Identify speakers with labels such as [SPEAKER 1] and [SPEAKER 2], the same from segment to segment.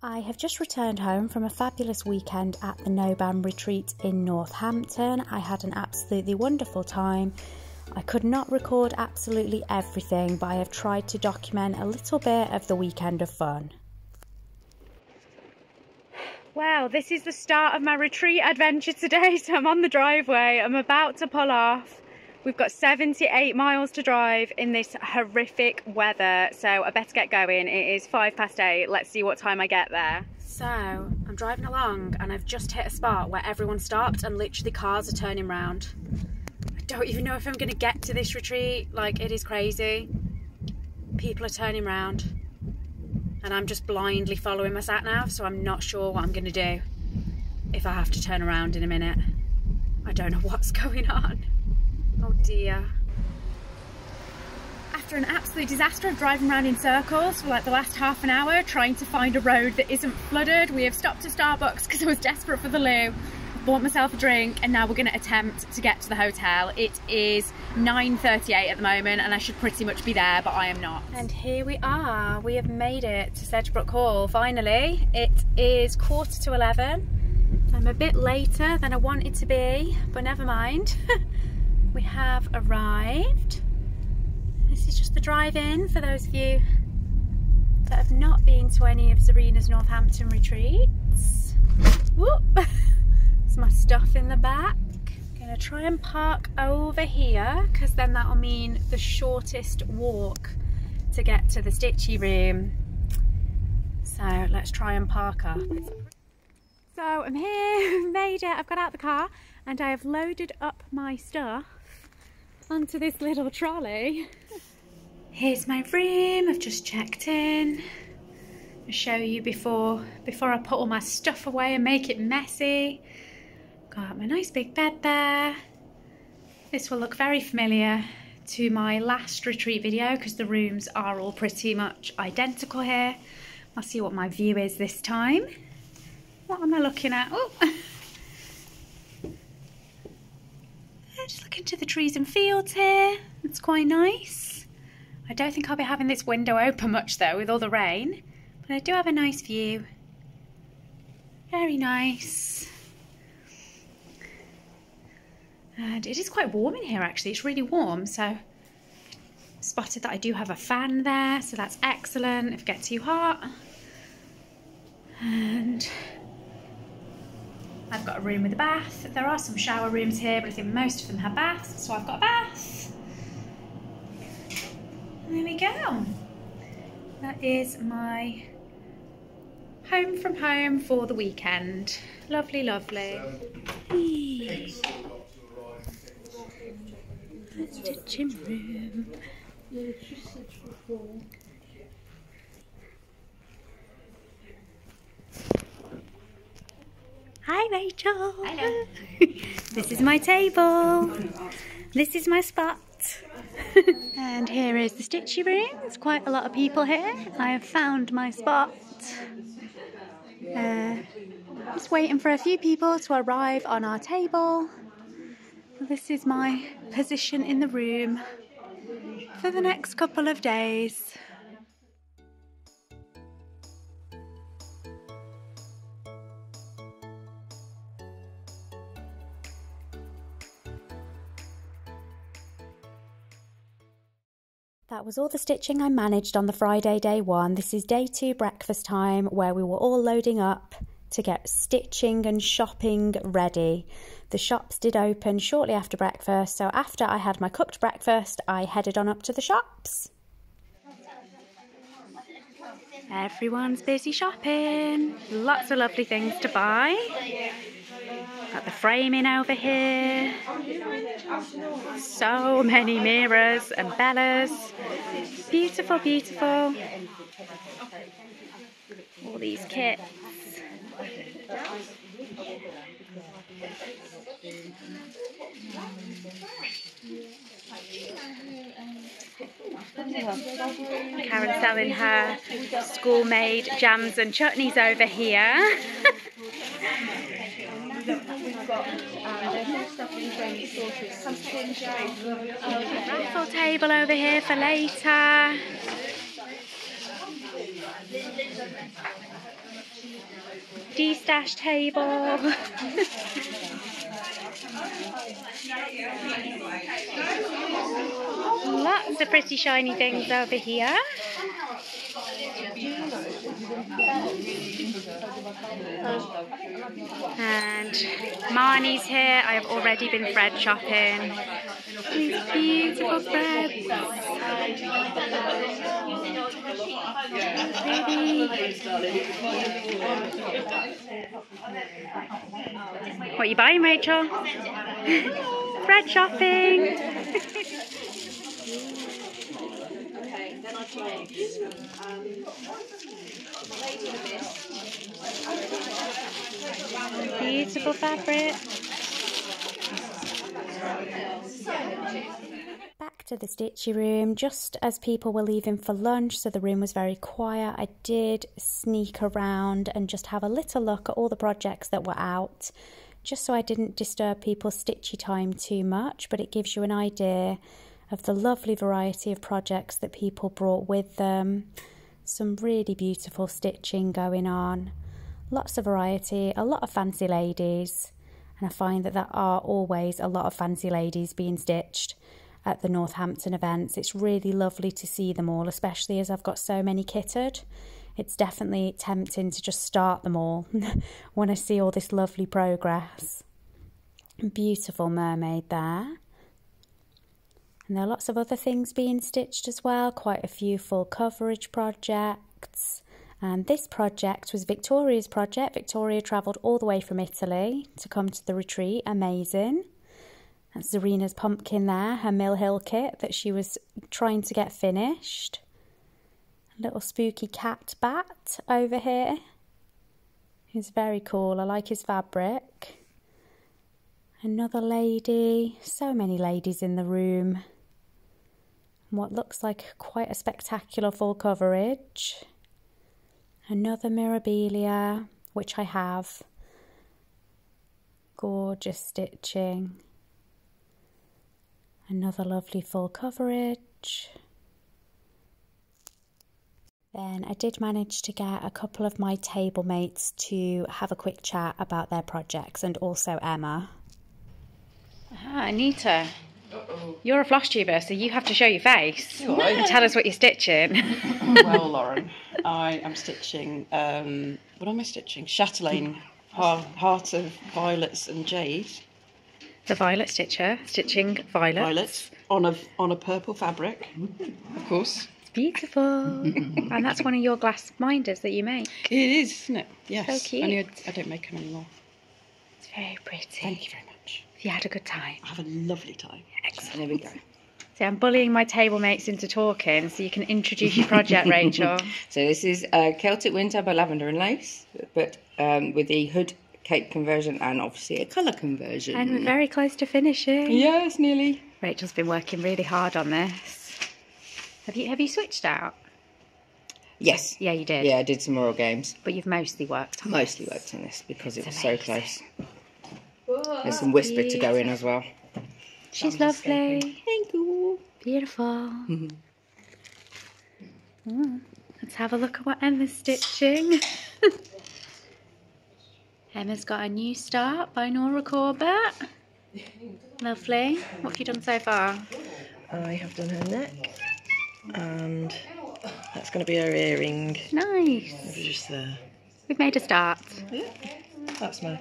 [SPEAKER 1] I have just returned home from a fabulous weekend at the NOBAM retreat in Northampton. I had an absolutely wonderful time. I could not record absolutely everything, but I have tried to document a little bit of the weekend of fun. Well, this is the start of my retreat adventure today, so I'm on the driveway. I'm about to pull off. We've got 78 miles to drive in this horrific weather, so I better get going. It is 8:05. Let's see what time I get there. So I'm driving along and I've just hit a spot where everyone stopped and literally cars are turning round. I don't even know if I'm going to get to this retreat. Like, it is crazy. People are turning round and I'm just blindly following my sat nav, so I'm not sure what I'm going to do if I have to turn around in a minute. I don't know what's going on. Oh dear. After an absolute disaster of driving around in circles for like the last half an hour trying to find a road that isn't flooded, we have stopped at Starbucks because I was desperate for the loo. Bought myself a drink and now we're going to attempt to get to the hotel. It is 9:38 at the moment and I should pretty much be there, but I am not. And here we are. We have made it to Sedgebrook Hall finally. It is 11:15. I'm a bit later than I wanted to be, but never mind. We have arrived. This is just the drive-in for those of you that have not been to any of Serena's Northampton retreats. Whoop! There's my stuff in the back. I'm gonna try and park over here because then that'll mean the shortest walk to get to the stitchy room. So let's try and park up. So I'm here, made it, I've got out the car and I have loaded up my stuff onto this little trolley. Here's my room, I've just checked in. I'll show you before I put all my stuff away and make it messy. Got my nice big bed there. This will look very familiar to my last retreat video because the rooms are all pretty much identical here. I'll see what my view is this time. What am I looking at? Oh. Just look into the trees and fields here. It's quite nice. I don't think I'll be having this window open much though with all the rain, but I do have a nice view. Very nice. And it is quite warm in here actually. It's really warm, so I spotted that I do have a fan there, so that's excellent if it gets too hot. And I've got a room with a bath. There are some shower rooms here, but I think most of them have baths, so I've got a bath. And there we go. That is my home from home for the weekend. Lovely, lovely. That's the gym room. Hi Rachel! Hello! This is my table. This is my spot. And here is the stitchy room. There's quite a lot of people here. I have found my spot. Just waiting for a few people to arrive on our table. This is my position in the room for the next couple of days. That was all the stitching I managed on the Friday day one. This is day two breakfast time where we were all loading up to get stitching and shopping ready. The shops did open shortly after breakfast, so after I had my cooked breakfast, I headed on up to the shops. Everyone's busy shopping. Lots of lovely things to buy. Got the framing over here. So many mirrors and bellas. Beautiful, beautiful. All these kits. Karen's selling her school-made jams and chutneys over here. Raffle table over here for later. de-stash table. Lots of pretty shiny things over here. And Marnie's here. I have already been thread shopping. These beautiful threads. What are you buying, Rachel? Thread shopping. Beautiful fabric. Back to the stitchy room, just as people were leaving for lunch, so the room was very quiet. I did sneak around and just have a little look at all the projects that were out, just so I didn't disturb people's stitchy time too much, but it gives you an idea of the lovely variety of projects that people brought with them. Some really beautiful stitching going on, lots of variety, a lot of fancy ladies, and I find that there are always a lot of fancy ladies being stitched at the Northampton events. It's really lovely to see them all, especially as I've got so many kitted. It's definitely tempting to just start them all when I see all this lovely progress. Beautiful mermaid there. And there are lots of other things being stitched as well, quite a few full coverage projects. And this project was Victoria's project. Victoria travelled all the way from Italy to come to the retreat. Amazing. That's Zarina's pumpkin there, her Mill Hill kit that she was trying to get finished. A little spooky cat bat over here. He's very cool. I like his fabric. Another lady. So many ladies in the room. What looks like quite a spectacular full coverage. Another Mirabilia, which I have. Gorgeous stitching. Another lovely full coverage. Then I did manage to get a couple of my table mates to have a quick chat about their projects, and also Emma. Anita. You're a Flosstuber, so you have to show your face and tell us what you're stitching.
[SPEAKER 2] Well, Lauren, I am stitching, what am I stitching? Chatelaine, Heart of Violets and Jade.
[SPEAKER 1] The violet stitcher, stitching violets.
[SPEAKER 2] Violets on a purple fabric, of course.
[SPEAKER 1] It's beautiful. And that's one of your glass minders that you make.
[SPEAKER 2] It is, isn't it? Yes.
[SPEAKER 1] So cute.
[SPEAKER 2] Only I don't make them anymore.
[SPEAKER 1] It's very pretty.
[SPEAKER 2] Thank you very much.
[SPEAKER 1] You had a good time.
[SPEAKER 2] I have a lovely time.
[SPEAKER 1] Excellent.
[SPEAKER 2] There we go.
[SPEAKER 1] So I'm bullying my table mates into talking, so you can introduce your project, Rachel.
[SPEAKER 3] So this is Celtic Winter by Lavender and Lace, but with the hood cape conversion and obviously a colour conversion.
[SPEAKER 1] And we're very close to finishing.
[SPEAKER 2] Yes, nearly.
[SPEAKER 1] Rachel's been working really hard on this. Have you switched out?
[SPEAKER 3] Yes.
[SPEAKER 1] Yeah, you did.
[SPEAKER 3] Yeah, I did some oral games.
[SPEAKER 1] But you've mostly worked on
[SPEAKER 3] Mostly worked on this because it was so
[SPEAKER 1] amazing.
[SPEAKER 3] close. There's some whisper to go in as well.
[SPEAKER 1] She's lovely.
[SPEAKER 3] Thank you.
[SPEAKER 1] Beautiful. Let's have a look at what Emma's stitching. Emma's got a new start by Nora Corbett. Lovely. What have you done so far?
[SPEAKER 2] I have done her neck, and that's going to be her earring.
[SPEAKER 1] Nice.
[SPEAKER 2] Just there.
[SPEAKER 1] We've made a start.
[SPEAKER 2] Yeah, that's mine.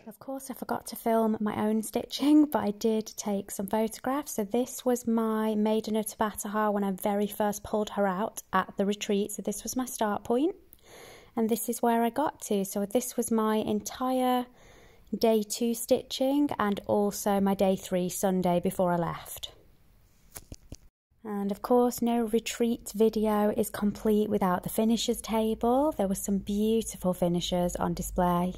[SPEAKER 1] Of course, I forgot to film my own stitching, but I did take some photographs. So this was my maiden of Tabataha when I very first pulled her out at the retreat. So this was my start point. And this is where I got to. So this was my entire day 2 stitching and also my day 3 Sunday before I left. And of course, no retreat video is complete without the finishers table. There were some beautiful finishers on display.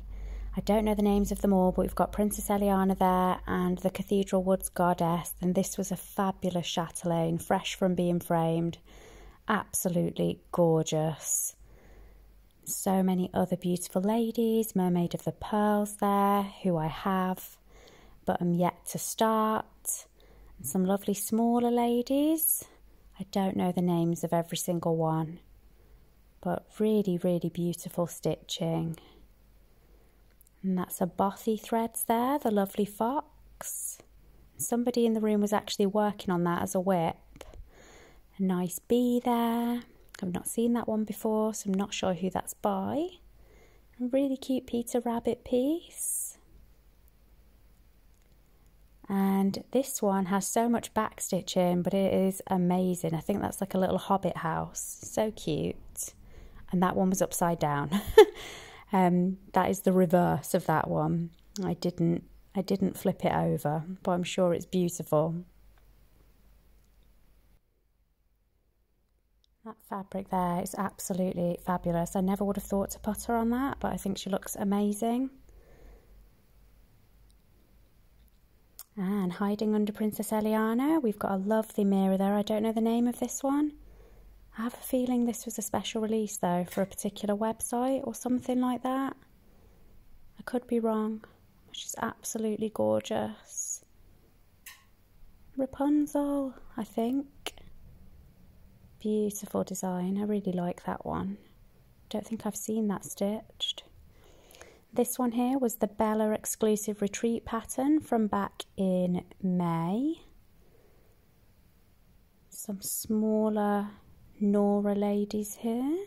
[SPEAKER 1] I don't know the names of them all, but we've got Princess Eliana there and the Cathedral Woods Goddess. And this was a fabulous chatelaine, fresh from being framed. Absolutely gorgeous. So many other beautiful ladies, Mermaid of the Pearls there, who I have, but am yet to start. And some lovely smaller ladies. I don't know the names of every single one, but really, really beautiful stitching. And that's a bothy threads there, the lovely fox. Somebody in the room was actually working on that as a whip. A nice bee there. I've not seen that one before, so I'm not sure who that's by. A really cute Peter Rabbit piece. And this one has so much back stitching, but it is amazing. I think that's like a little hobbit house. So cute. And that one was upside down. That is the reverse of that one. I didn't flip it over, but I'm sure it's beautiful. That fabric there is absolutely fabulous. I never would have thought to put her on that, but I think she looks amazing. And hiding under Princess Eliana, we've got a lovely mirror there. I don't know the name of this one. I have a feeling this was a special release though for a particular website or something like that. I could be wrong. She's absolutely gorgeous. Rapunzel, I think. Beautiful design. I really like that one. Don't think I've seen that stitched. This one here was the Bella exclusive retreat pattern from back in May. Some smaller Nora ladies here.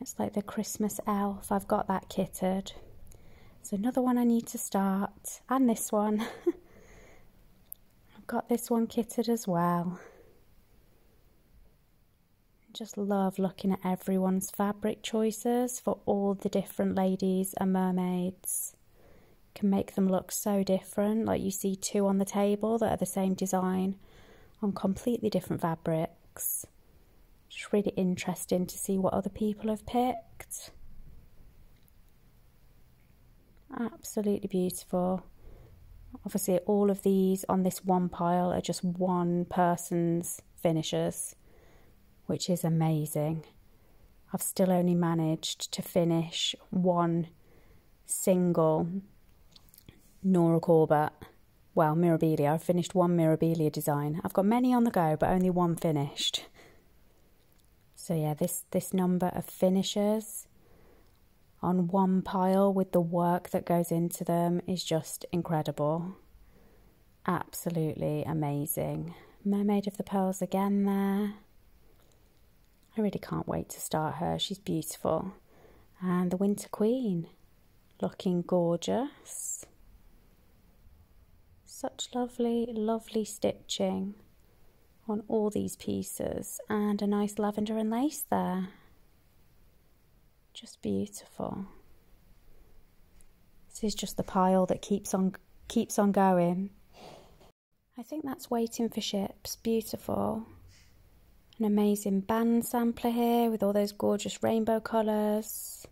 [SPEAKER 1] It's like the Christmas elf. I've got that kitted. It's another one I need to start. And this one. I've got this one kitted as well. Just love looking at everyone's fabric choices for all the different ladies and mermaids. Can make them look so different. Like you see two on the table that are the same design on completely different fabrics. Just really interesting to see what other people have picked. Absolutely beautiful. Obviously all of these on this one pile are just one person's finishes, which is amazing. I've still only managed to finish one single Nora Corbett. Well, Mirabilia. I've finished one Mirabilia design. I've got many on the go, but only one finished. So yeah, this number of finishes on one pile with the work that goes into them is just incredible. Absolutely amazing. Mermaid of the Pearls again there. I really can't wait to start her. She's beautiful. And the Winter Queen, looking gorgeous. Such lovely, lovely stitching on all these pieces. And a nice lavender and lace there. Just beautiful. This is just the pile that keeps on going. I think that's Waiting for Ships. Beautiful. An amazing band sampler here with all those gorgeous rainbow colours.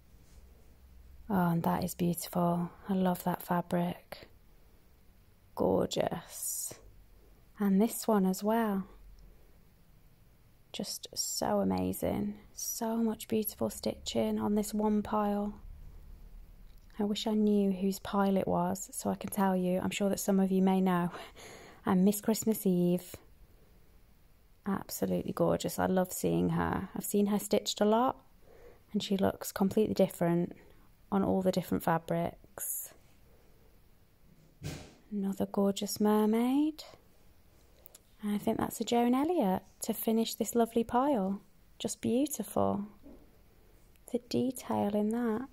[SPEAKER 1] Oh, and that is beautiful. I love that fabric. Gorgeous. And this one as well. Just so amazing. So much beautiful stitching on this one pile. I wish I knew whose pile it was so I can tell you. I'm sure that some of you may know. And Miss Christmas Eve. Absolutely gorgeous. I love seeing her. I've seen her stitched a lot and she looks completely different on all the different fabrics. Another gorgeous mermaid. And I think that's a Joan Elliott to finish this lovely pile. Just beautiful. The detail in that.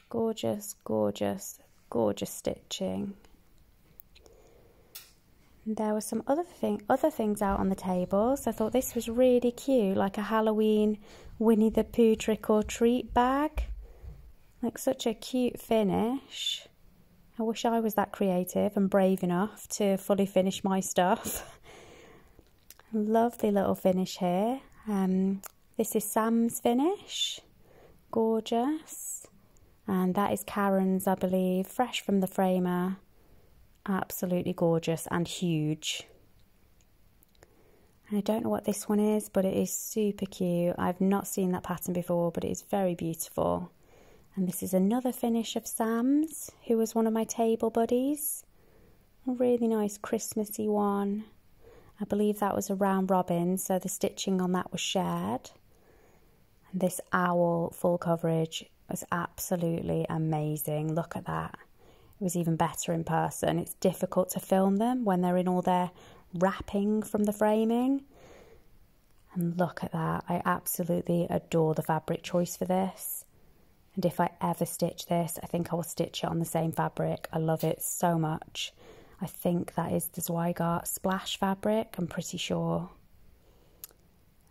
[SPEAKER 1] Gorgeous, gorgeous, gorgeous stitching. There were some other things out on the table, so I thought this was really cute, like a Halloween Winnie the Pooh trick or treat bag. Like such a cute finish. I wish I was that creative and brave enough to fully finish my stuff. Lovely little finish here. This is Sam's finish. Gorgeous. And that is Karen's, I believe, fresh from the framer. Absolutely gorgeous and huge. And I don't know what this one is, but it is super cute. I've not seen that pattern before, but it is very beautiful. And this is another finish of Sam's, who was one of my table buddies. A really nice Christmassy one. I believe that was a round robin, so the stitching on that was shared. And this owl full coverage was absolutely amazing. Look at that. It was even better in person. It's difficult to film them when they're in all their wrapping from the framing. And look at that. I absolutely adore the fabric choice for this. And if I ever stitch this, I think I will stitch it on the same fabric. I love it so much. I think that is the Zweigart Splash fabric, I'm pretty sure.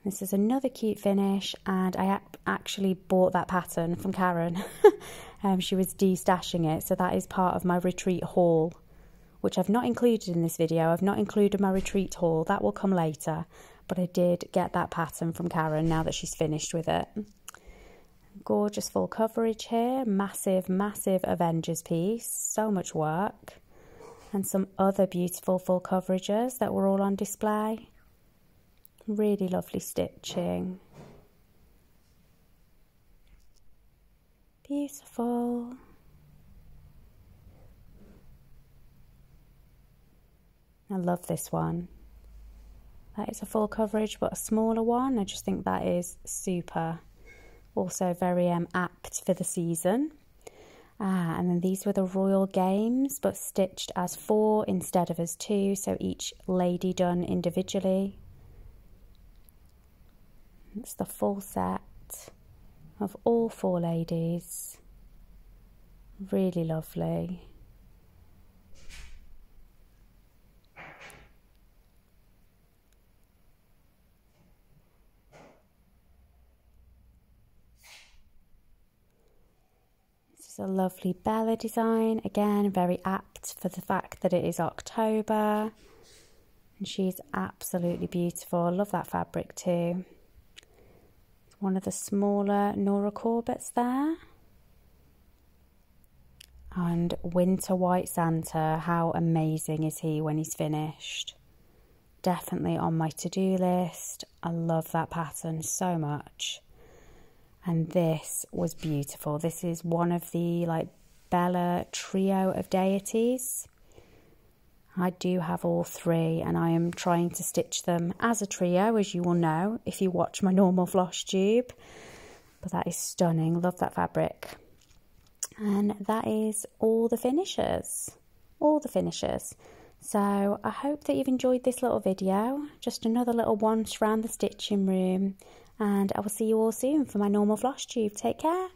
[SPEAKER 1] This is another cute finish, and I actually bought that pattern from Karen. She was de-stashing it, so that is part of my retreat haul, which I've not included in this video. I've not included my retreat haul. That will come later, but I did get that pattern from Karen now that she's finished with it. Gorgeous full coverage here. Massive, massive Avengers piece. So much work. And some other beautiful full coverages that were all on display. Really lovely stitching. Beautiful. I love this one. That is a full coverage, but a smaller one. I just think that is super. Also very apt for the season. And then these were the Royal Games, but stitched as 4 instead of as 2, so each lady done individually. It's the full set of all 4 ladies. Really lovely. This is a lovely Bella design, again very apt for the fact that it is October, and she's absolutely beautiful. I love that fabric too. It's one of the smaller Nora Corbett's there. And Winter White Santa, how amazing is he when he's finished? Definitely on my to-do list. I love that pattern so much. And this was beautiful. This is one of the Bella trio of deities. I do have all 3, and I am trying to stitch them as a trio, as you will know if you watch my normal Flosstube. But that is stunning. Love that fabric. And that is all the finishes. All the finishes. So I hope that you've enjoyed this little video. Just another little once around the stitching room. And I will see you all soon for my normal Flosstube. Take care.